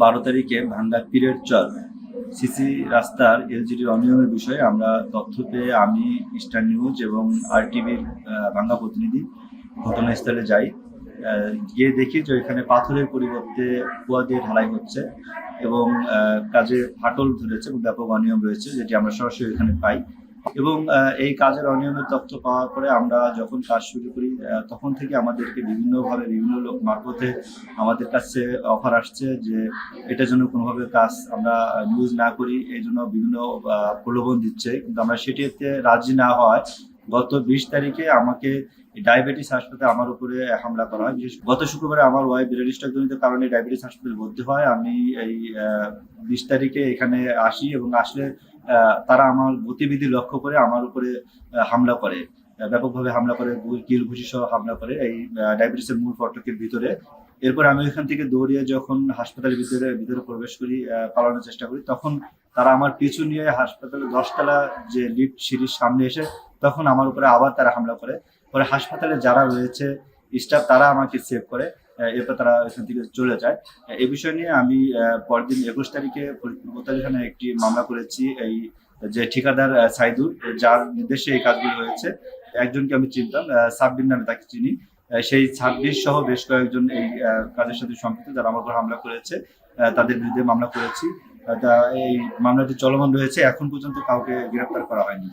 12 তারিখে ভাঙ্গা পীরের চর সিসি রাস্তার এলজিডির অনিয়মের বিষয়ে আমরা তথ্য পেয়ে আমি স্টার নিউজ এবং আরটিভির ভাঙ্গা প্রতিনিধি ঘটনাস্থলে যাই। গিয়ে দেখি যে এখানে পাথরের পরিবর্তে কুয়া দিয়ে ঢালাই হচ্ছে এবং কাজে ফাটল ধরেছে এবং ব্যাপক অনিয়ম রয়েছে, যেটি আমরা সরাসরি এখানে পাই। এবং এই কাজের অনিয়মের তথ্য পাওয়ার পরে আমরা যখন কাজ শুরু করি তখন থেকে আমাদেরকে বিভিন্নভাবে বিভিন্ন লোক মারফতে আমাদের কাছে অফার আসছে যে এটা যেন কোনোভাবে কাজ আমরা ইউজ না করি, এই জন্য বিভিন্ন প্রলোভন দিচ্ছে, কিন্তু আমরা সেটিতে রাজি না হওয়ায় গত 20 তারিখে আমাকে ডায়াবেটিস হাসপাতালে আমার উপরে হামলা করা হয়। বিশেষ গত শুক্রবারে আমার ওয়াইফ ব্লাড স্ট্রোকজনিত কারণে ডায়াবেটিস হাসপাতালে ভর্তি হয়। আমি এই 20 তারিখে এখানে আসি এবং আসলে তারা আমার গতিবিধি লক্ষ্য করে আমার উপরে হামলা করে, ব্যাপকভাবে হামলা করে, কিল ঘুষি সহ হামলা করে এই ডায়াবেটিসের মূল ফটকের ভিতরে। এরপর আমি ওইখান থেকে দৌড়িয়ে যখন হাসপাতালের ভিতরে প্রবেশ করি, পালানোর চেষ্টা করি, তখন তারা আমার পিছু নিয়ে হাসপাতালের 10 তলা যে লিফট সিঁড়ির সামনে এসে তখন আমার উপরে আবার তারা হামলা করে। পরে হাসপাতালে যারা রয়েছে স্টাফ তারা আমাকে সেভ করে, এরপর তারা এখান থেকে চলে যায়। এই বিষয় নিয়ে আমি পরদিন 21 তারিখে কোতোয়ালি থানায় একটি মামলা করেছি। এই যে ঠিকাদার সাইদুর, যার নির্দেশে এই কাজগুলো হয়েছে, একজনকে আমি চিনতাম, সাব্বির নামে তাকে চিনি। সেই 26 সহ বেশ কয়েকজন এই কাজের সাথে সম্পৃক্ত যারা আমার উপর হামলা করেছে, তাদের বিরুদ্ধে মামলা করেছি। এই মামলাটি চলমান রয়েছে, এখন পর্যন্ত কাউকে গ্রেফতার করা হয়নি।